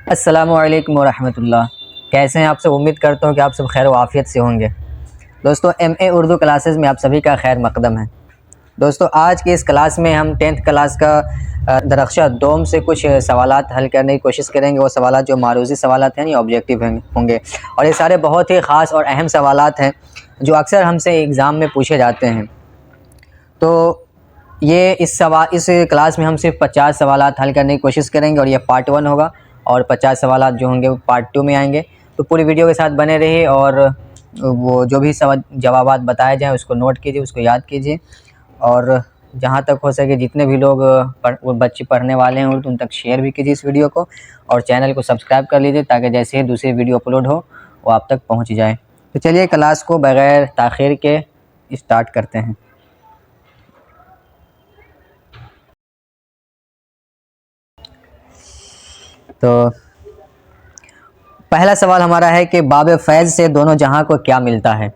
अस्सलामुअलैकुम वरहमतुल्लाह। कैसे हैं आप सब? उम्मीद करता हूँ कि आप सब खैर व आफ़ियत से होंगे। दोस्तों, MA उर्दू क्लासेस में आप सभी का खैर मकदम है। दोस्तों, आज की इस क्लास में हम 10th क्लास का दरख्शा दोम से कुछ सवालात हल करने की कोशिश करेंगे। वो सवालात जो मारूज़ी सवालात हैं या ऑब्जेक्टिव होंगे, और ये सारे बहुत ही ख़ास और अहम सवालात हैं जो अक्सर हमसे एग्ज़ाम में पूछे जाते हैं। तो ये इस क्लास में हम सिर्फ 50 सवालात हल करने की कोशिश करेंगे और ये पार्ट 1 होगा, और 50 सवालात जो होंगे वो पार्ट 2 में आएंगे। तो पूरी वीडियो के साथ बने रहिए और वो जो भी जवाबात बताए जाएँ उसको नोट कीजिए, उसको याद कीजिए, और जहाँ तक हो सके जितने भी लोग बच्चे पढ़ने वाले हैं उन तक शेयर भी कीजिए इस वीडियो को, और चैनल को सब्सक्राइब कर लीजिए ताकि जैसे ही दूसरी वीडियो अपलोड हो वो आप तक पहुँच जाए। तो चलिए क्लास को बग़ैर ताख़ीर के स्टार्ट करते हैं। तो पहला सवाल हमारा है कि बाब फैज़ से दोनों जहां को क्या मिलता है?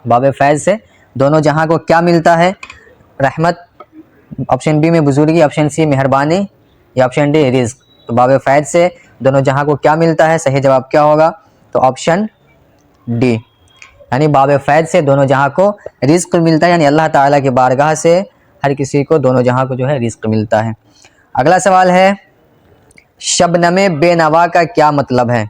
बाब फैज़ से दोनों जहां को क्या मिलता है? रहमत, ऑप्शन बी में बुजुर्गी, ऑप्शन सी मेहरबानी, या ऑप्शन डी रिज़्क। तो बाब फैज़ से दोनों जहां को क्या मिलता है? सही जवाब क्या होगा? तो ऑप्शन डी, यानी बाब फैज़ से दोनों जहां को रिज़्क मिलता है, यानी अल्लाह ताला की बारगाह से हर किसी को दोनों जहां को जो है रिज़्क मिलता है। अगला सवाल है, शबनमे बेनवा का क्या मतलब है?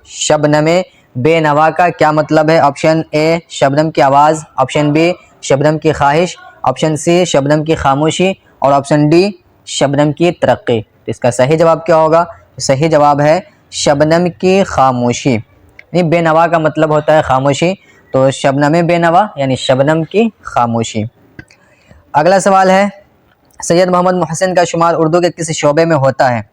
शबनमे बेनवा का क्या मतलब है? ऑप्शन ए शबनम की आवाज़, ऑप्शन बी शबनम की ख्वाहिश, ऑप्शन सी शबनम की खामोशी, और ऑप्शन डी शबनम की तरक्की। तो इसका सही जवाब क्या होगा? सही जवाब है शबनम की खामोशी। नहीं, बेनवा का मतलब होता है खामोशी, तो शबनमे बेनवा यानी शबनम की खामोशी। अगला सवाल है, सैयद मोहम्मद मोहसिन का शुमार उर्दू के किस शोबे में होता है?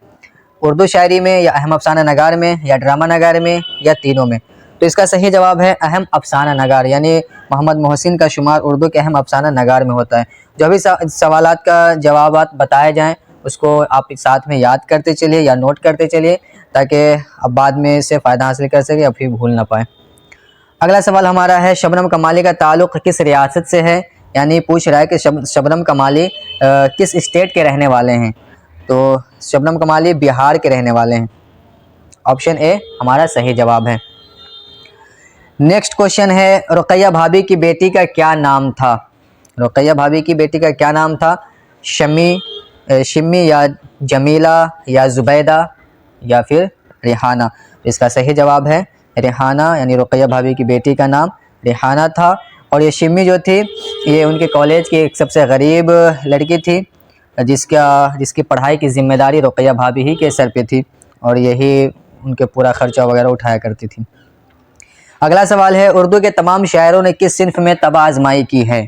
उर्दू शायरी में, या अहम अफसाना नगार में, या ड्रामा नगार में, या तीनों में? तो इसका सही जवाब है अहम अफसाना नगार, यानी मोहम्मद मोहसिन का शुमार उर्दू के अहम अफसाना नगार में होता है। जो भी सवालात का जवाबात बताए जाएं उसको आप साथ में याद करते चलिए या नोट करते चलिए, ताकि अब बाद में इससे फ़ायदा हासिल कर सके या फिर भूल ना पाए। अगला सवाल हमारा है, शबनम कमाली का ताल्लुक़ किस रियासत से है? यानी पूछ रहा है कि शबनम कमाली किस स्टेट के रहने वाले हैं? तो शबनम कमाली बिहार के रहने वाले हैं। ऑप्शन ए हमारा सही जवाब है। नेक्स्ट क्वेश्चन है, रुकैया भाभी की बेटी का क्या नाम था? रुकैया भाभी की बेटी का क्या नाम था? शिम्मी, या जमीला, या जुबैदा, या फिर रिहाना? इसका सही जवाब है रिहाना, यानी रुकैया भाभी की बेटी का नाम रिहाना था। और ये शिम्मी जो थी ये उनके कॉलेज की एक सबसे गरीब लड़की थी, जिसकी पढ़ाई की ज़िम्मेदारी रुकैया भाभी ही के सर पे थी, और यही उनके पूरा खर्चा वगैरह उठाया करती थी। अगला सवाल है, उर्दू के तमाम शायरों ने किस सिन्फ में तबा आजमाई की है?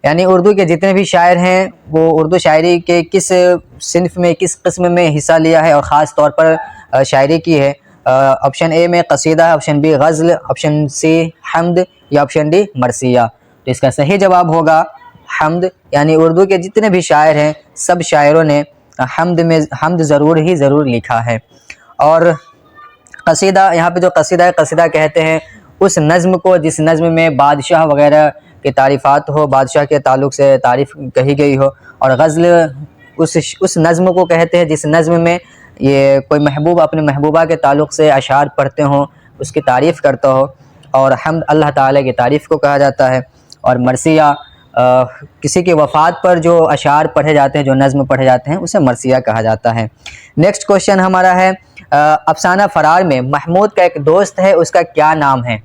यानी उर्दू के जितने भी शायर हैं वो उर्दू शायरी के किस सिन्फ में, किस किस्म में हिस्सा लिया है और ख़ास तौर पर शायरी की है? ऑप्शन ए में कसीदा, ऑप्शन बी गज़ल, ऑप्शन सी हम्द, या ऑप्शन डी मरसिया? तो इसका सही जवाब होगा हम्द, यानी उर्दू के जितने भी शायर हैं सब शायरों ने हम्द ज़रूर लिखा है। और कसीदा, यहाँ पे जो कसीदा कहते हैं उस नज़्म को जिस नज़्म में बादशाह वगैरह की तारीफ़ात हो, बादशाह के ताल्लुक़ से तारीफ़ कही गई हो। और गज़ल उस नज़्म को कहते हैं जिस नज़्म में ये कोई महबूब अपने महबूबा के ताल्लुक़ से अशार पढ़ते हों, उसकी तारीफ़ करता हो, और हम्द अल्लाह ताला की तारीफ़ को कहा जाता है। और मरसिया किसी की वफ़ात पर जो अशार पढ़े जाते हैं, जो नज़्म पढ़े जाते हैं, उसे मरसिया कहा जाता है। नेक्स्ट क्वेश्चन हमारा है, अफसाना फ़रार में महमूद का एक दोस्त है, उसका क्या नाम है?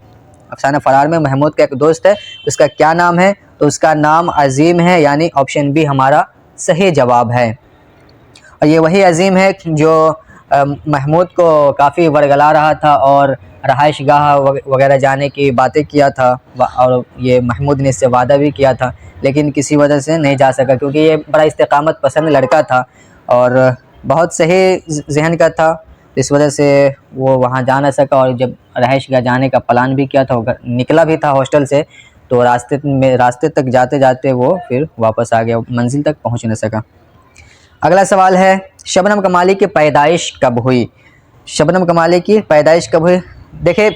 अफसाना फ़रार में महमूद का एक दोस्त है, उसका क्या नाम है? तो उसका नाम अज़ीम है, यानी ऑप्शन बी हमारा सही जवाब है। और ये वही अज़ीम है जो महमूद को काफ़ी वरगला रहा था और रहाइश गाह वगैरह जाने की बातें किया था, और ये महमूद ने इससे वादा भी किया था, लेकिन किसी वजह से नहीं जा सका, क्योंकि ये बड़ा इस्तेकामत पसंद लड़का था और बहुत सही जहन का था। इस वजह से वो वहाँ जा ना सका, और जब रहाइश गाह जाने का प्लान भी किया था, वो निकला भी था हॉस्टल से, तो रास्ते तक जाते जाते वो फिर वापस आ गया, मंजिल तक पहुँच न सका। अगला सवाल है, शबनम कमाली की पैदाइश कब हुई? शबनम कमाली की पैदाइश कब हुई? देखिए,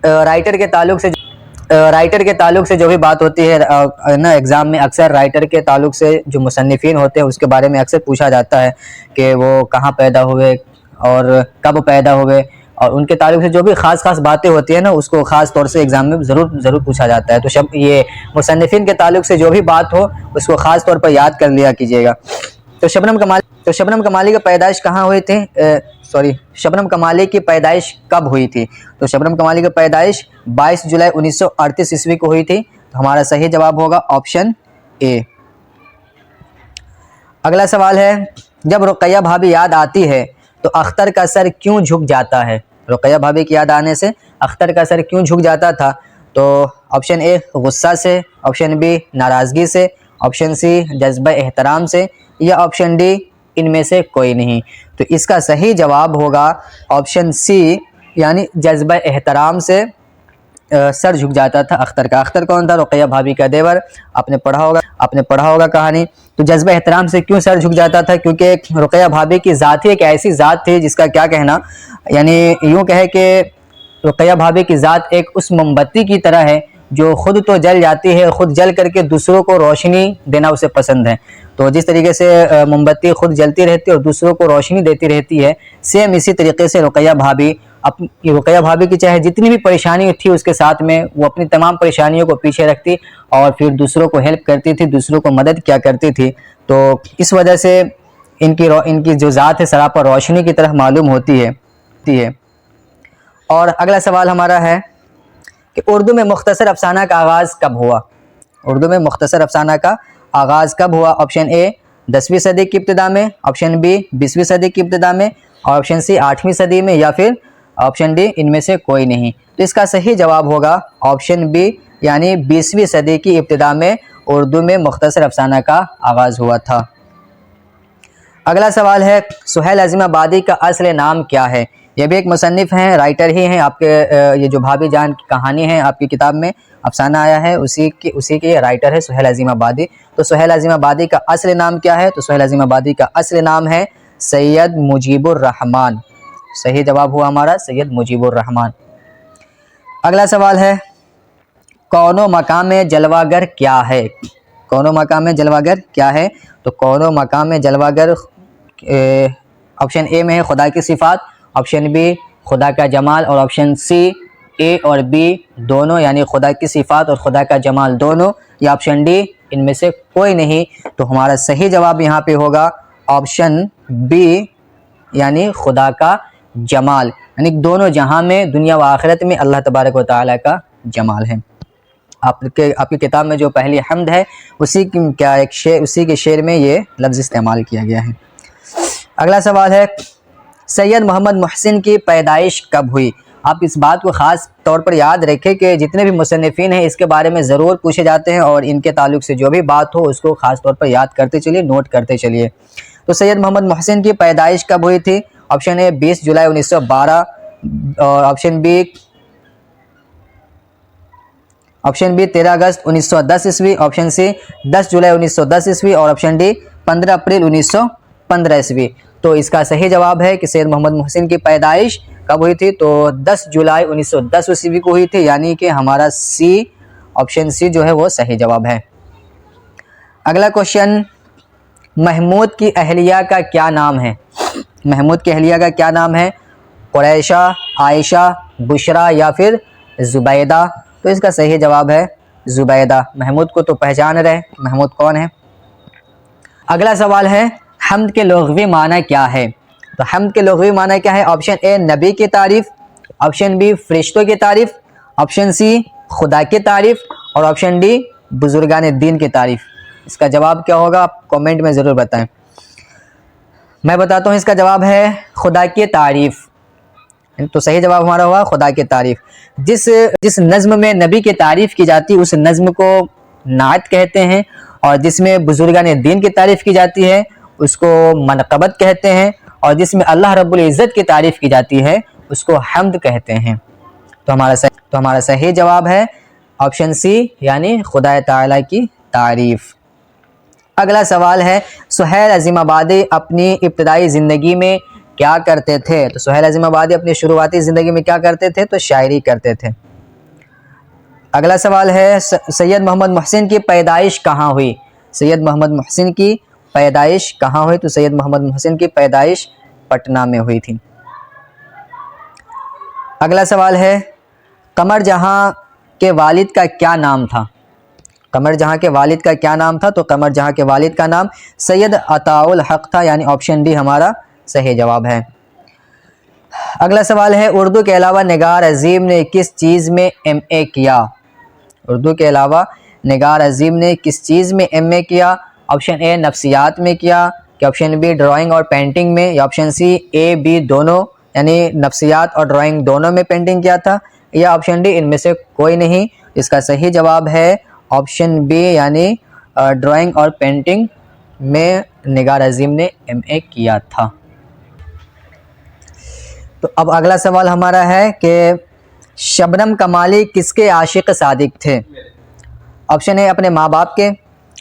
राइटर के ताल्लुक़ से जो भी बात होती है ना एग्ज़ाम में, अक्सर राइटर के ताल्लुक़ से जो मुसन्निफ़ीन होते हैं उसके बारे में अक्सर पूछा जाता है कि वो कहाँ पैदा हुए, और कब पैदा हुए, और उनके ताल्लुक से जो भी ख़ास बातें होती है ना, उसको ख़ास तौर से एग्ज़ाम में ज़रूर पूछा जाता है। तो ये मुसन्निफ़िन के ताल्लुक से जो भी बात हो उसको ख़ास तौर पर याद कर लिया कीजिएगा। तो शबनम कमाली की पैदाइश कहाँ हुई थी? शबनम कमाली की पैदाइश कब हुई थी? तो शबनम कमाली की पैदाइश 22 जुलाई 1938 ईस्वी को हुई थी। तो हमारा सही जवाब होगा ऑप्शन ए। अगला सवाल है, जब रुकैया भाभी याद आती है तो अख्तर का सर क्यों झुक जाता है? रुकैया भाभी की याद आने से अख्तर का सर क्यों झुक जाता था? तो ऑप्शन ए गुस्सा से, ऑप्शन बी नाराज़गी से, ऑप्शन सी जज्बा एहतराम से, या ऑप्शन डी इनमें से कोई नहीं। तो इसका सही जवाब होगा ऑप्शन सी, यानी जज्बा एहतराम से सर झुक जाता था अख्तर का। अख्तर कौन था? रुकैया भाभी का देवर। आपने पढ़ा होगा कहानी। तो जज्बा एहतराम से क्यों सर झुक जाता था? क्योंकि रुकैया भाभी की ज़ात ही एक ऐसी ज़ात थी जिसका क्या कहना, यानी यूँ कहे कि रुकैया भाभी की ज़ात एक उस मोमबत्ती की तरह है जो खुद तो जल जाती है, खुद जल करके दूसरों को रोशनी देना उसे पसंद है। तो जिस तरीके से मोमबत्ती खुद जलती रहती है और दूसरों को रोशनी देती रहती है, सेम इसी तरीके से रुकैया भाभी की चाहे जितनी भी परेशानी थी उसके साथ में, वो अपनी तमाम परेशानियों को पीछे रखती और फिर दूसरों को हेल्प करती थी, दूसरों को मदद किया करती थी। तो इस वजह से इनकी जो ज़ात है सरापा रोशनी की तरह मालूम होती है। और अगला सवाल हमारा है कि उर्दू में मुख्तसर अफसाना का आगाज़ कब हुआ? उर्दू में मुख्तसर अफसाना का आगाज़ कब हुआ? ऑप्शन ए 10वीं सदी की इब्तिदा में, ऑप्शन बी 20वीं सदी की इब्तिदा में, और ऑप्शन सी 8वीं सदी में, या फिर ऑप्शन डी इनमें से कोई नहीं। तो इसका सही जवाब होगा ऑप्शन बी, यानी 20वीं सदी की इब्तिदा में उर्दू में मुख्तसर अफसाना का आगाज़ हुआ था। अगला सवाल है, सुहेल अज़ीमाबादी का असली नाम क्या है? ये भी एक मुसन्निफ़ हैं, राइटर ही हैं। आपके ये जो भाभी जान की कहानी है आपकी किताब में अफसाना आया है, उसी के राइटर है सुहेल अज़ीमाबादी। तो सुहेल अज़ीमाबादी का असली नाम क्या है? तो सुहेल अज़ीमाबादी का असली नाम है सैयद मुजीबुर रहमान। सही जवाब हुआ हमारा सैयद मुजीबुर रहमान। अगला सवाल है, कौनो मकाम जलवागर क्या है? कौनो मकाम जलवागर क्या है? तो कौनो मकाम जलवागर ऑप्शन ए में है खुदा की सिफ़ात, ऑप्शन बी खुदा का जमाल, और ऑप्शन सी ए और बी दोनों, यानी खुदा की सिफ़ात और खुदा का जमाल दोनों, या ऑप्शन डी इनमें से कोई नहीं। तो हमारा सही जवाब यहाँ पे होगा ऑप्शन बी, यानी खुदा का जमाल, यानी दोनों जहां में दुनिया व आखिरत में अल्लाह तबारक व तआला का जमाल है। आपकी किताब में जो पहली हम्द है उसी के शेर में ये लफ्ज़ इस्तेमाल किया गया है। अगला सवाल है, सैयद मोहम्मद मोहसिन की पैदाइश कब हुई? आप इस बात को ख़ास तौर पर याद रखें कि जितने भी मुसन्निफ़ीन हैं इसके बारे में ज़रूर पूछे जाते हैं, और इनके ताल्लुक से जो भी बात हो उसको ख़ास तौर पर याद करते चलिए, नोट करते चलिए। तो सैयद मोहम्मद मोहसिन की पैदाइश कब हुई थी? ऑप्शन ए 20 जुलाई 1912, और ऑप्शन बी 13 अगस्त 1910 ईस्वी, ऑप्शन सी 10 जुलाई 1910 ईस्वी, और ऑप्शन डी 15 अप्रैल 1915 ईस्वी। तो इसका सही जवाब है कि सैयद मोहम्मद मोहसिन की पैदाइश कब हुई थी? तो 10 जुलाई 1910 ईस्वी को हुई थी, यानी कि हमारा सी, ऑप्शन सी जो है वो सही जवाब है। अगला क्वेश्चन, महमूद की अहलिया का क्या नाम है? महमूद की अहलिया का क्या नाम है? कुरैशा, आयशा, बुशरा, या फिर जुबैदा? तो इसका सही जवाब है जुबैदा। महमूद को तो पहचान रहे, महमूद कौन है। अगला सवाल है, हम्द के लुग़वी माना क्या है? तो हम्द के लुग़वी माना क्या है? ऑप्शन ए नबी की तारीफ़, ऑप्शन बी फरिश्तों की तारीफ़, ऑप्शन सी खुदा की तारीफ़, और ऑप्शन डी बुजुर्गान दीन की तारीफ़। इसका जवाब क्या होगा आप कमेंट में ज़रूर बताएं। मैं बताता हूँ, इसका जवाब है खुदा की तारीफ़। तो सही जवाब हमारा हुआ खुदा की तारीफ़। जिस नज़्म में नबी की तारीफ़ की जाती है उस नज़्म को नात कहते हैं, और जिसमें बुजुर्गान दीन की तारीफ़ की जाती है उसको मनक़बत कहते हैं, और जिसमें अल्लाह रब्बुल इज़्ज़त की तारीफ़ की जाती है उसको हम्द कहते हैं। तो हमारा सही जवाब है ऑप्शन सी, यानी खुदा ताला की तारीफ़। अगला सवाल है, सुहेल अज़ीमाबादी अपनी इब्तिदाई ज़िंदगी में क्या करते थे? तो सुहेल अज़ीमाबादी अपनी शुरुआती ज़िंदगी में क्या करते थे? तो शायरी करते थे। अगला सवाल है, सैयद मोहम्मद मोहसिन की पैदाइश कहाँ हुई? सैयद मोहम्मद मोहसिन की पैदाइश कहाँ हुई? तो सैयद मोहम्मद मोहसिन की पैदाइश पटना में हुई थी। अगला सवाल है, कमर जहाँ के वालिद का क्या नाम था? कमर जहाँ के वालिद का क्या नाम था? तो कमर जहाँ के वालिद का नाम सैयद अताउल हक था, यानी ऑप्शन डी हमारा सही जवाब है। अगला सवाल है, उर्दू के अलावा निगार अजीम ने किस चीज़ में एमए किया? उर्दू के अलावा निगार अजीम ने किस चीज़ में एमए किया? ऑप्शन ए नफ्सियात में किया, क्या ऑप्शन बी ड्राइंग और पेंटिंग में, या ऑप्शन सी ए बी दोनों यानी नफ्सियात और ड्राइंग दोनों में पेंटिंग किया था, या ऑप्शन डी इनमें से कोई नहीं? इसका सही जवाब है ऑप्शन बी यानी ड्राइंग और पेंटिंग में निगार अजीम ने एमए किया था। तो अब अगला सवाल हमारा है कि शबनम कमाली किसके आशिक सादिक थे? ऑप्शन ए अपने माँ बाप के,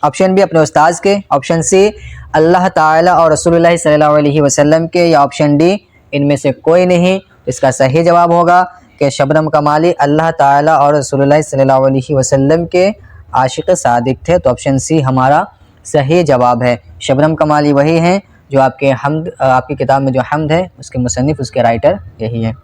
ऑप्शन बी अपने उस्ताद के, ऑप्शन सी अल्लाह ताला और रसूलुल्लाह सल्लल्लाहु अलैहि वसल्लम के, या ऑप्शन डी इनमें से कोई नहीं? इसका सही जवाब होगा कि शबनम कमाली अल्लाह ताला और रसूलुल्लाह सल्लल्लाहु अलैहि वसल्लम के आशिक सादिक थे। तो ऑप्शन सी हमारा सही जवाब है। शबनम कमाली वही हैं जो आपके हमद, आपकी किताब में जो हमद है उसके मुसन्निफ, उसके राइटर यही है।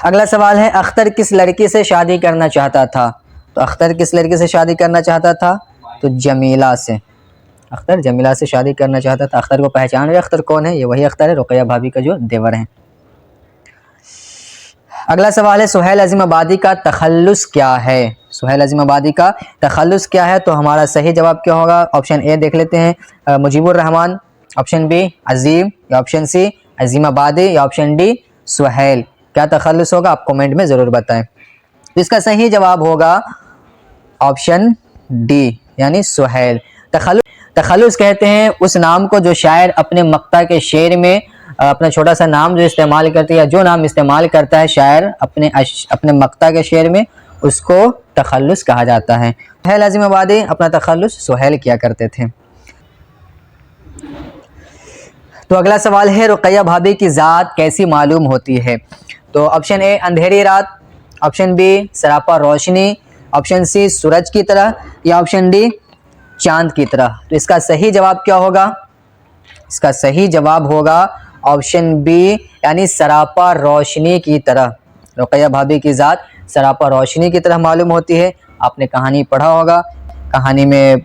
अगला सवाल है, अख्तर किस लड़की से शादी करना चाहता था? तो अख्तर किस लड़की से शादी करना चाहता था? तो जमीला से। अख्तर जमीला से शादी करना चाहता था। अख्तर को पहचान रहे? अख्तर कौन है? ये वही अख्तर है, रुकैया भाभी का जो देवर हैं। अगला सवाल है, सुहेल अजीम आबादी का तखल्लुस क्या है? सुहेल अजीम आबादी का तखल्लुस क्या है? तो हमारा सही जवाब क्या होगा? ऑप्शन ए देख लेते हैं, मुजीबुर रहमान, ऑप्शन बी अजीम, या ऑप्शन सी अजीम आबादी, या ऑप्शन डी सुहेल। क्या तखल्लुस होगा? आप कमेंट में ज़रूर बताएं। तो इसका सही जवाब होगा ऑप्शन डी यानी सुहेल। तखल्लुस कहते हैं उस नाम को जो शायर अपने मक्ता के शेर में अपना छोटा सा नाम जो इस्तेमाल करते हैं, या जो नाम इस्तेमाल करता है शायर अपने मक्ता के शेर में, उसको तखल्लुस कहा जाता है। सुहेल अजीम आबादी अपना तखल्लुस सुहेल किया करते थे। तो अगला सवाल है, रुकैया भाभी की ज़ात कैसी मालूम होती है? तो ऑप्शन ए अंधेरी रात, ऑप्शन बी सरापा रोशनी, ऑप्शन सी सूरज की तरह, या ऑप्शन डी चांद की तरह। तो इसका सही जवाब क्या होगा? इसका सही जवाब होगा ऑप्शन बी यानी सरापा रोशनी की तरह। रुकैया भाभी की ज़ात सरापा रोशनी की तरह मालूम होती है। आपने कहानी पढ़ा होगा, कहानी में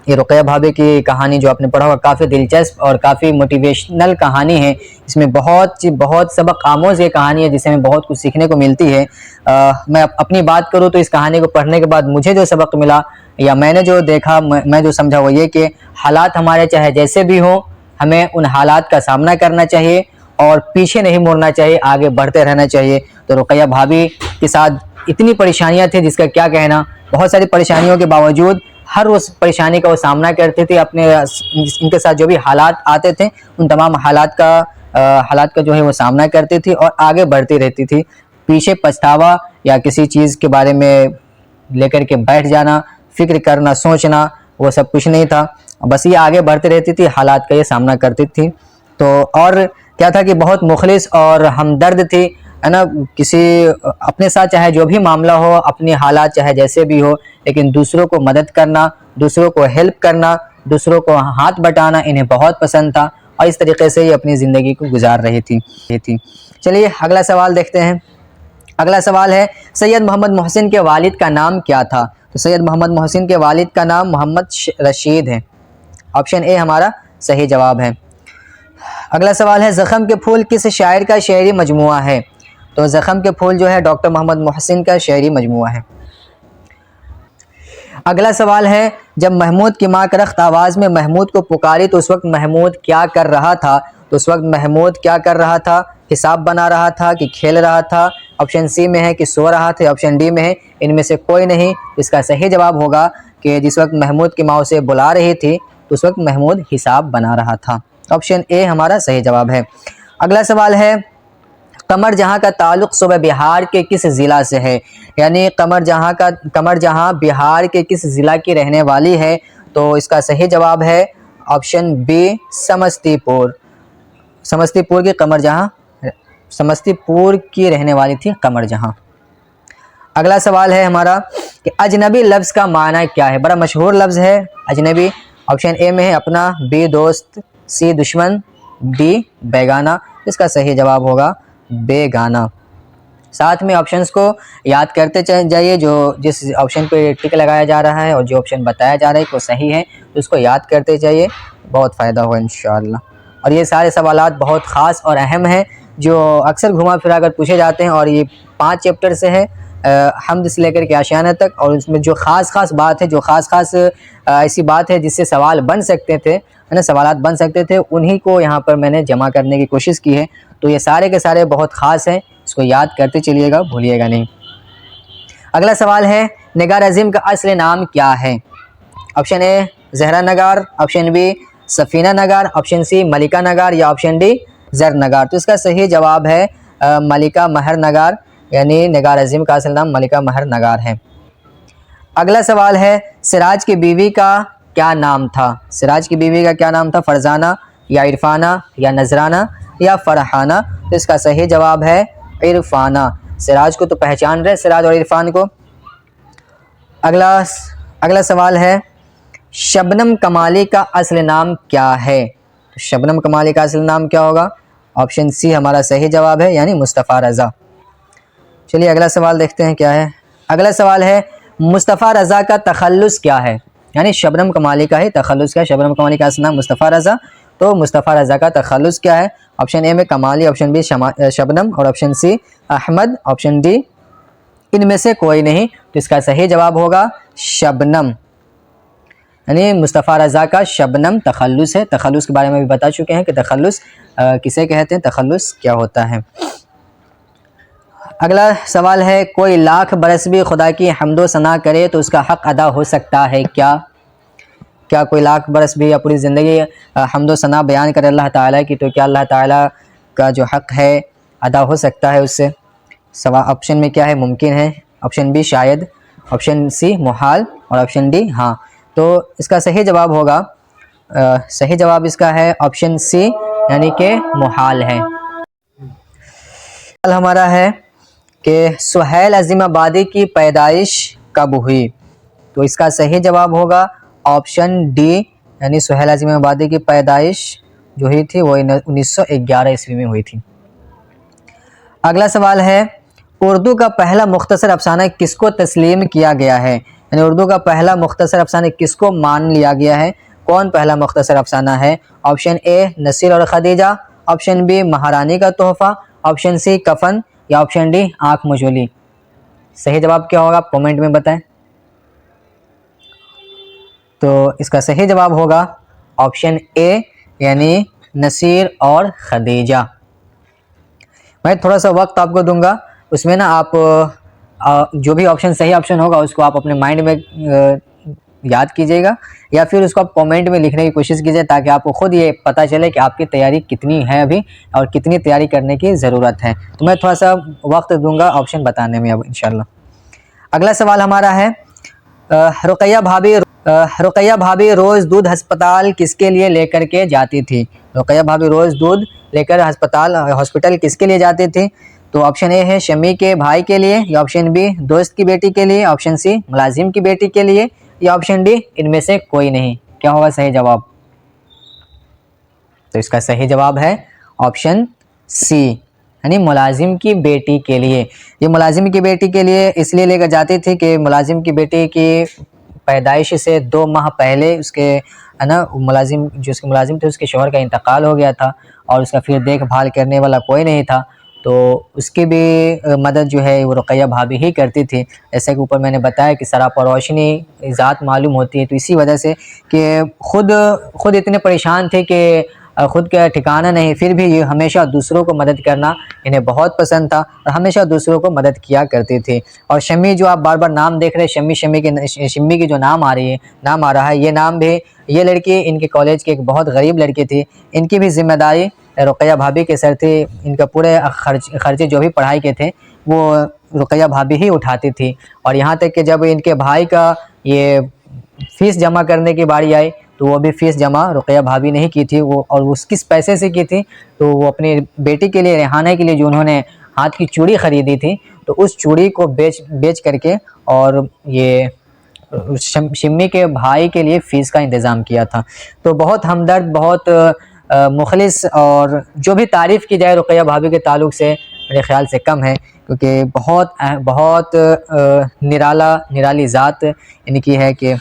ये रुकैया भाभी की कहानी जो आपने पढ़ा होगा काफ़ी दिलचस्प और काफ़ी मोटिवेशनल कहानी है। इसमें बहुत सबक आमोज़ ये कहानी है जिससे हमें बहुत कुछ सीखने को मिलती है। मैं अपनी बात करूँ तो इस कहानी को पढ़ने के बाद मुझे जो सबक मिला या मैंने जो देखा, मैं जो समझा वो ये कि हालात हमारे चाहे जैसे भी हों, हमें उन हालात का सामना करना चाहिए और पीछे नहीं मुड़ना चाहिए, आगे बढ़ते रहना चाहिए। तो रुकैया भाभी के साथ इतनी परेशानियां थी जिसका क्या कहना। बहुत सारी परेशानियों के बावजूद हर उस परेशानी का वो सामना करते थे। अपने इनके साथ जो भी हालात आते थे उन तमाम हालात का जो है वो सामना करती थी और आगे बढ़ती रहती थी। पीछे पछतावा या किसी चीज़ के बारे में लेकर के बैठ जाना, फिक्र करना, सोचना, वो सब कुछ नहीं था। बस ये आगे बढ़ती रहती थी, हालात का ये सामना करती थी। तो और क्या था कि बहुत मुखलिस और हमदर्द थी, है ना। किसी अपने साथ चाहे जो भी मामला हो, अपने हालात चाहे जैसे भी हो, लेकिन दूसरों को मदद करना, दूसरों को हेल्प करना, दूसरों को हाथ बटाना इन्हें बहुत पसंद था और इस तरीके से ये अपनी ज़िंदगी को गुजार रही थी। चलिए अगला सवाल देखते हैं। अगला सवाल है, सैयद मोहम्मद मोहसिन के वालिद का नाम क्या था? तो सैयद मोहम्मद मोहसिन के वालिद का नाम मोहम्मद रशीद है। ऑप्शन ए हमारा सही जवाब है। अगला सवाल है, ज़ख़म के फूल किस शायर का शेरी मजमुआ है? तो ज़ख़म के फूल जो है डॉक्टर मोहम्मद मोहसिन का शेरी मजमुआ है। अगला सवाल है, जब महमूद की माँ करख्त आवाज़ में महमूद को पुकारी तो उस वक्त महमूद क्या कर रहा था? तो उस वक्त महमूद क्या कर रहा था? हिसाब बना रहा था कि खेल रहा था? ऑप्शन सी में है कि सो रहा था, ऑप्शन डी में है इनमें से कोई नहीं। इसका सही जवाब होगा कि जिस वक्त महमूद की माँ उसे बुला रही थी तो उस वक्त महमूद हिसाब बना रहा था। ऑप्शन ए हमारा सही जवाब है। अगला सवाल है, कमर जहाँ का ताल्लुक़ सूबा बिहार के किस ज़िला से है? यानी कमर जहाँ बिहार के किस ज़िला की रहने वाली है? तो इसका सही जवाब है ऑप्शन बी समस्तीपुर। समस्तीपुर की रहने वाली थी कमर जहाँ। अगला सवाल है हमारा कि अजनबी लफ्ज़ का माना क्या है? बड़ा मशहूर लफ्ज़ है अजनबी। ऑप्शन ए में है अपना, बी दोस्त, सी दुश्मन, डी बेगाना। इसका सही जवाब होगा बेगाना। साथ में ऑप्शंस को याद करते जाइए, जो जिस ऑप्शन पे टिक लगाया जा रहा है और जो ऑप्शन बताया जा रहा है वो सही है तो उसको याद करते जाइए, बहुत फ़ायदा होगा इंशाअल्लाह। और ये सारे सवालात बहुत ख़ास और अहम हैं जो अक्सर घुमा फिरा कर पूछे जाते हैं, और ये 5 चैप्टर से है हम्द से लेकर के आशियाना तक। और उसमें जो ख़ास बात है, जो ख़ास ऐसी बात है जिससे सवाल बन सकते थे, है ना, सवालात बन सकते थे, उन्हीं को यहाँ पर मैंने जमा करने की कोशिश की है। तो ये सारे के सारे बहुत ख़ास हैं, इसको याद करते चलिएगा, भूलिएगा नहीं। अगला सवाल है, निगार अज़ीम का असली नाम क्या है? Option A Zahra Nagar, option B Safina Nagar, option C Malika Nagar या ऑप्शन डी ज़र नगार। तो इसका सही जवाब है मलिका महर नगार, यानी निगार अज़ीम का असल नाम मलिका महर नगार है। अगला सवाल है, सिराज की बीवी का क्या नाम था? सिराज की बीवी का क्या नाम था? फरजाना या इरफाना या नजराना या फरहाना? तो इसका सही जवाब है इरफाना। सिराज को तो पहचान रहे, सिराज और इरफान को। अगला सवाल है, शबनम कमाली का असली नाम क्या है? तो शबनम कमाली का असली नाम क्या होगा? ऑप्शन सी हमारा सही जवाब है, यानी मुस्तफ़ा रज़ा। चलिए अगला सवाल देखते हैं क्या है। अगला सवाल है, मुस्तफ़ा रज़ा का तखल्लुस क्या है? यानी शबनम कमाली का ही तखल्लुस क्या है? शबनम कमाली का असली नाम मुस्तफ़ा रज़ा, तो मुस्तफ़ा रज़ा का तखल्लुस क्या है? ऑप्शन ए में कमाली, ऑप्शन बी शबनम और option C Ahmad, option D इनमें से कोई नहीं। तो इसका सही जवाब होगा शबनम, यानी मुस्तफ़ा रज़ा का शबनम तखल्लुस है। तखल्लुस के बारे में भी बता चुके हैं कि तखल्लुस किसे कहते हैं, तखल्लुस क्या होता है। अगला सवाल है, कोई लाख बरस भी खुदा की हम्दो सना करे तो उसका हक़ अदा हो सकता है क्या? क्या कोई लाख बरस भी या पूरी ज़िंदगी हम्दो सना बयान करे अल्लाह ताला की, तो क्या अल्लाह ताला का जो हक़ है अदा हो सकता है उससे? ऑप्शन में क्या है? मुमकिन है, ऑप्शन बी शायद, ऑप्शन सी मुहाल और ऑप्शन डी हाँ। तो इसका सही जवाब होगा सही जवाब इसका है ऑप्शन सी, यानी कि मुहाल है। सवाल हमारा है कि सुहेल अज़ीमाबादी की पैदाइश कब हुई? तो इसका सही जवाब होगा ऑप्शन डी, यानी सुहेल अज़ीमाबादी की पैदाइश जो हुई थी वो 1911 ईस्वी में हुई थी। अगला सवाल है, उर्दू का पहला मुख्तसर अफसाना किसको तस्लीम किया गया है? यानी उर्दू का पहला मुख्तसर अफसाना किसको मान लिया गया है? कौन पहला मुख्तसर अफसाना है? ऑप्शन ए नसीर और खदीजा, ऑप्शन बी महारानी का तोहफ़ा, ऑप्शन सी कफन या ऑप्शन डी आँख मझोली। सही जवाब क्या होगा आप कमेंट में बताएं। तो इसका सही जवाब होगा ऑप्शन ए, यानी नसीर और खदीजा। मैं थोड़ा सा वक्त आपको दूंगा, उसमें ना आप जो भी ऑप्शन सही ऑप्शन होगा उसको आप अपने माइंड में याद कीजिएगा या फिर उसको आप कमेंट में लिखने की कोशिश कीजिए, ताकि आपको खुद ये पता चले कि आपकी तैयारी कितनी है अभी और कितनी तैयारी करने की ज़रूरत है। तो मैं थोड़ा सा वक्त दूंगा ऑप्शन बताने में अब इंशाल्लाह। अगला सवाल हमारा है, रुकैया भाभी रोज़ दूध अस्पताल किसके लिए लेकर के जाती थी? रुकैया भाभी रोज़ दूध लेकर हॉस्पिटल किसके लिए जाती थी? तो ऑप्शन ए है शमी के भाई के लिए, या ऑप्शन बी दोस्त की बेटी के लिए, ऑप्शन सी मुलाजिम की बेटी के लिए, या ऑप्शन डी इनमें से कोई नहीं। क्या होगा सही जवाब? तो इसका सही जवाब है ऑप्शन सी, यानी मुलाजिम की बेटी के लिए। ये मुलाजिम की बेटी के लिए इसलिए लेकर जाती थी कि मुलाजिम की बेटी की पैदाइश से 2 माह पहले उसके, है ना, मुलाजिम जो उसके मुलाजिम थे उसके शौहर का इंतकाल हो गया था और उसका फिर देखभाल करने वाला कोई नहीं था, तो उसकी भी मदद जो है वो रुकैया भाभी ही करती थी। जैसे कि ऊपर मैंने बताया कि सरापा रोशनी ज़ात मालूम होती है, तो इसी वजह से कि खुद इतने परेशान थे कि खुद का ठिकाना नहीं, फिर भी ये हमेशा दूसरों को मदद करना इन्हें बहुत पसंद था और हमेशा दूसरों को मदद किया करती थी। और शम्मी जो आप बार बार नाम देख रहे हैं, शम्मी की जो नाम आ रहा है, ये नाम भी, ये लड़की इनके कॉलेज की एक बहुत गरीब लड़की थी। इनकी भी जिम्मेदारी रुकैया भाभी के सर थी। इनका पूरे खर्चे जो भी पढ़ाई के थे वो रुकैया भाभी ही उठाती थी। और यहाँ तक कि जब इनके भाई का ये फ़ीस जमा करने की बारी आई तो वो भी फ़ीस जमा रुकैया भाभी ने ही की थी, वो और उस किस पैसे से की थी, तो वो अपनी बेटी के लिए, रेहाना के लिए जो उन्होंने हाथ की चूड़ी ख़रीदी थी, तो उस चूड़ी को बेच करके और ये शिम्मी के भाई के लिए फ़ीस का इंतज़ाम किया था। तो बहुत हमदर्द, बहुत मुखलिस और जो भी तारीफ़ की जाए रुक़ैया भाभी के ताल्लुक़ से मेरे ख़्याल से कम है, क्योंकि बहुत निराली ज़ात इनकी है कि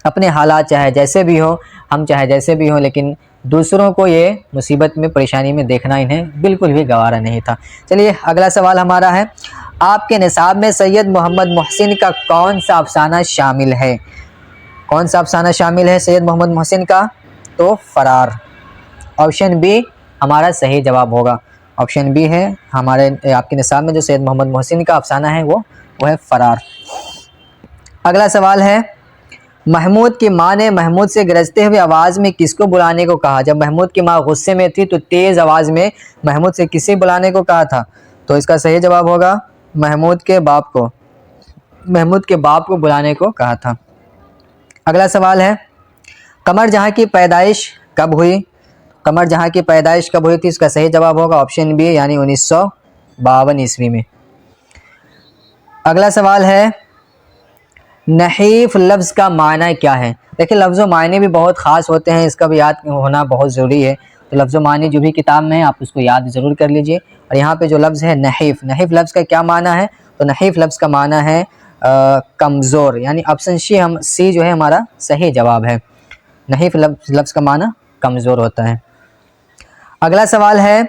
अपने हालात चाहे जैसे भी हो, हम चाहे जैसे भी हों, लेकिन दूसरों को ये मुसीबत में परेशानी में देखना इन्हें बिल्कुल भी गवारा नहीं था। चलिए अगला सवाल हमारा है, आपके निसाब में सैयद मोहम्मद मोहसिन का कौन सा अफसाना शामिल है? कौन सा अफसाना शामिल है सैयद मोहम्मद मोहसिन का? तो फ़रार। ऑप्शन बी हमारा सही जवाब होगा। ऑप्शन बी है हमारे आपके निसाब में जो सैयद मोहम्मद मोहसिन का अफसाना है वो है फ़रार। अगला सवाल है, महमूद की माँ ने महमूद से गरजते हुए आवाज़ में किसको बुलाने को कहा? जब महमूद की माँ गुस्से में थी तो तेज़ आवाज़ में महमूद से किसे बुलाने को कहा था? तो इसका सही जवाब होगा महमूद के बाप को। महमूद के बाप को बुलाने को कहा था। अगला सवाल है, कमर जहाँ की पैदाइश कब हुई? कमर जहाँ की पैदाइश कब हुई थी? इसका सही जवाब होगा ऑप्शन बी यानी 1952 ईस्वी में। अगला सवाल है, नहीफ लफ्ज़ का मायना क्या है? देखिए लफ्ज़ व मायने भी बहुत ख़ास होते हैं, इसका भी याद होना बहुत ज़रूरी है। तो लफ्ज़ व मायने जो भी किताब में है आप उसको याद ज़रूर कर लीजिए। और यहाँ पे जो लफ्ज़ है नहीफ, नहीफ लफ्ज़ का क्या माना है? तो नहीफ लफ्ज़ का माना है कमज़ोर, यानी ऑप्शन सी जो है हमारा सही जवाब है। नहीफ लफ्ज़ का माना कमज़ोर होता है। अगला सवाल है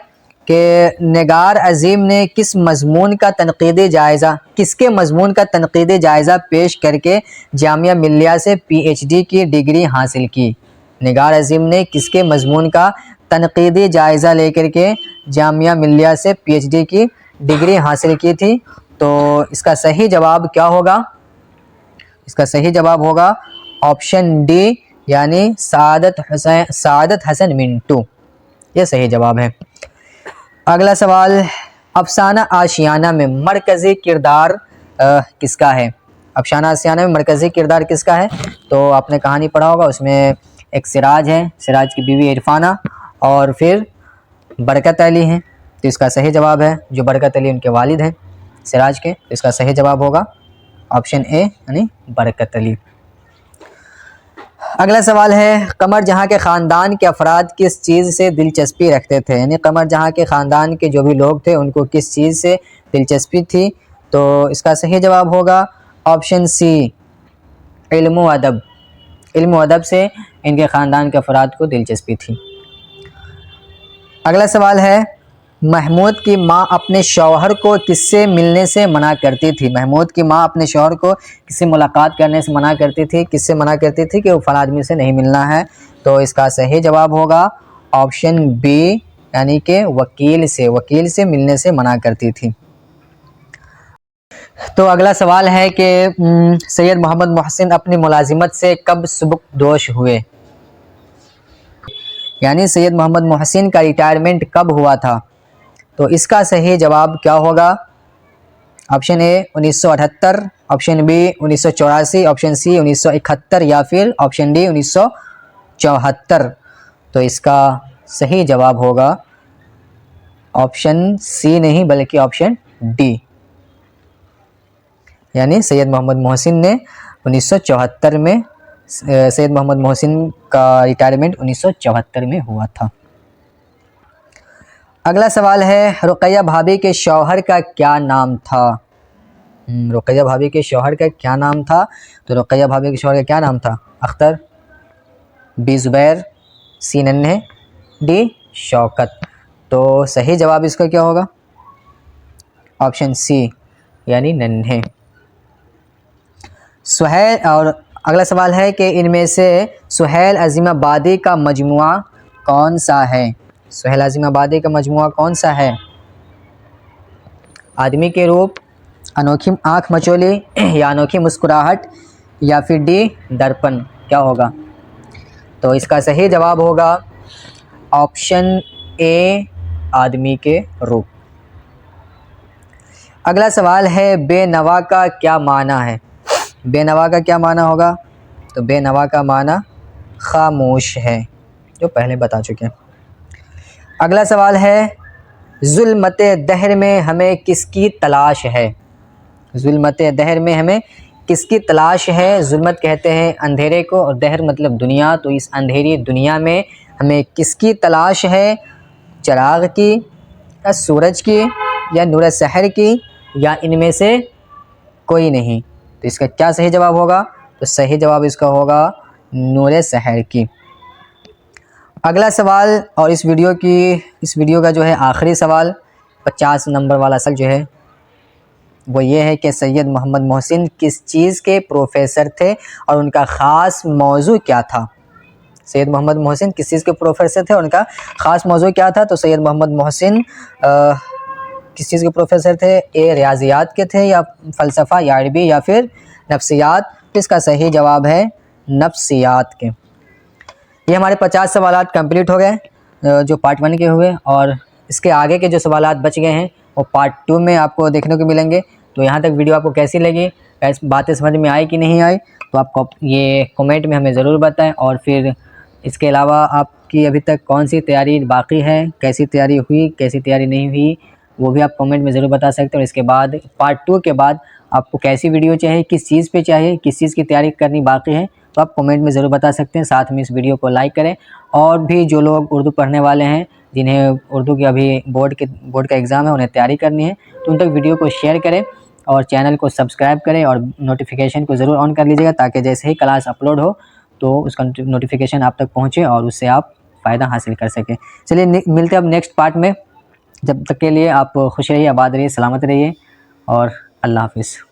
कि निगार अज़ीम ने किस मज़मून का तनक़ीदी जायज़ा, किसके मज़मून का तनक़ीदी जायज़ा पेश करके जामिया मिल्लिया से PhD की डिग्री हासिल की? निगार अज़ीम ने किसके मज़मून का तनक़ीदी जायज़ा लेकर के जामिया मिल्लिया से PhD की डिग्री हासिल की थी? तो इसका सही जवाब क्या होगा? इसका सही जवाब होगा ऑप्शन डी यानी सादत हसन मिंटू, ये सही जवाब है। अगला सवाल, अफसाना आशियाना में मरकज़ी किरदार किसका है? अफसाना आशियाना में मरकज़ी किरदार किसका है? तो आपने कहानी पढ़ा होगा, उसमें एक सिराज है, सिराज की बीवी इरफाना और फिर बरकत अली हैं। तो इसका सही जवाब है, जो बरकत अली उनके वालिद हैं सिराज के, तो इसका सही जवाब होगा ऑप्शन ए यानी बरकत अली। अगला सवाल है, कमर जहाँ के ख़ानदान के अफराद किस चीज़ से दिलचस्पी रखते थे? यानी कमर जहाँ के ख़ानदान के जो भी लोग थे उनको किस चीज़ से दिलचस्पी थी? तो इसका सही जवाब होगा ऑप्शन सी इल्म व अदब। इल्म व अदब से इनके ख़ानदान के अफराद को दिलचस्पी थी। अगला सवाल है, महमूद की माँ अपने शौहर को किससे मिलने से मना करती थी? महमूद की माँ अपने शौहर को किससे मुलाकात करने से मना करती थी? किससे मना करती थी कि वो फला आदमी से नहीं मिलना है? तो इसका सही जवाब होगा ऑप्शन बी यानी कि वकील से मिलने से मना करती थी। तो अगला सवाल है कि सैयद मोहम्मद मोहसिन अपनी मुलाजिमत से कब सुबुकदोश हुए? यानी सैयद मोहम्मद मोहसिन का रिटायरमेंट कब हुआ था? तो इसका सही जवाब क्या होगा? Option A 1978, option B 1984, option C 1971 या फिर ऑप्शन डी 1974। तो इसका सही जवाब होगा ऑप्शन सी नहीं बल्कि ऑप्शन डी, यानी सैयद मोहम्मद मोहसिन ने 1974 में सैयद मोहम्मद मोहसिन का रिटायरमेंट 1974 में हुआ था। अगला सवाल है, रुक़ैया भाभी के शौहर का क्या नाम था? रुक़ैया भाभी के शौहर का क्या नाम था? तो रुक़ैया भाभी के शौहर का क्या नाम था? अख्तर, बी ज़ुबैर, सी नन्हे, डी शौकत। तो सही जवाब इसका क्या होगा? ऑप्शन सी यानी नन्हे। सुहैल, और अगला सवाल है कि इनमें से सुहैल अज़ीमाबादी का मजमुआ कौन सा है? सुहैल अज़ीमाबादी का मजमुआ कौन सा है? आदमी के रूप, अनोखी आँख मचोली या अनोखी मुस्कुराहट या फिर डी दर्पण, क्या होगा? तो इसका सही जवाब होगा ऑप्शन ए आदमी के रूप। अगला सवाल है, बेनवा का क्या माना है? बेनवा का क्या माना होगा? तो बेनवा का माना खामोश है, जो पहले बता चुके हैं। अगला सवाल है, ज़ुल्मते दहर में हमें किसकी तलाश है? ज़ुल्मते दहर में हमें किसकी तलाश है? जुल्मत कहते हैं अंधेरे को और दहर मतलब दुनिया। तो इस अंधेरी दुनिया में हमें किसकी तलाश है? चिराग की या सूरज की या नूर सहर की या इनमें से कोई नहीं। तो इसका क्या सही जवाब होगा? तो सही जवाब इसका होगा नूर सहर की। अगला सवाल और इस वीडियो का जो है आखिरी सवाल 50 नंबर वाला सवाल जो है वो ये है कि सैयद मोहम्मद मोहसिन किस चीज़ के प्रोफेसर थे और उनका ख़ास मौजू क्या था? सैयद मोहम्मद मोहसिन किस चीज़ के प्रोफेसर थे और उनका ख़ास मौजू क्या था? तो सैयद मोहम्मद मोहसिन किस चीज़ के प्रोफेसर थे? ए रियाजियात के थे या फ़लसफ़ा या अरबी या फिर नफ्सियात? तो इसका सही जवाब है नफ्सियात के। ये हमारे 50 सवालात कंप्लीट हो गए जो पार्ट 1 के हुए, और इसके आगे के जो सवालात बच गए हैं वो पार्ट 2 में आपको देखने को मिलेंगे। तो यहाँ तक वीडियो आपको कैसी लगी, बातें समझ में आई कि नहीं आई, तो आपको ये कमेंट में हमें ज़रूर बताएं। और फिर इसके अलावा आपकी अभी तक कौन सी तैयारी बाकी है, कैसी तैयारी हुई, कैसी तैयारी नहीं हुई, वो भी आप कमेंट में ज़रूर बता सकते हैं। और इसके बाद पार्ट 2 के बाद आपको कैसी वीडियो चाहिए, किस चीज़ पे चाहिए, किस चीज़ की तैयारी करनी बाकी है, तो आप कमेंट में ज़रूर बता सकते हैं। साथ में इस वीडियो को लाइक करें। और भी जो लोग उर्दू पढ़ने वाले हैं, जिन्हें उर्दू की अभी बोर्ड का एग्ज़ाम है, उन्हें तैयारी करनी है, तो उन तक वीडियो को शेयर करें और चैनल को सब्सक्राइब करें और नोटिफिकेशन को ज़रूर ऑन कर लीजिएगा, ताकि जैसे ही क्लास अपलोड हो तो उसका नोटिफिकेशन आप तक पहुँचे और उससे आप फ़ायदा हासिल कर सकें। चलिए मिलते हैं अब नेक्स्ट पार्ट में। जब तक के लिए आप खुश रहिए, आबाद रहिए, सलामत रहिए और अल्लाह हाफ़िज़।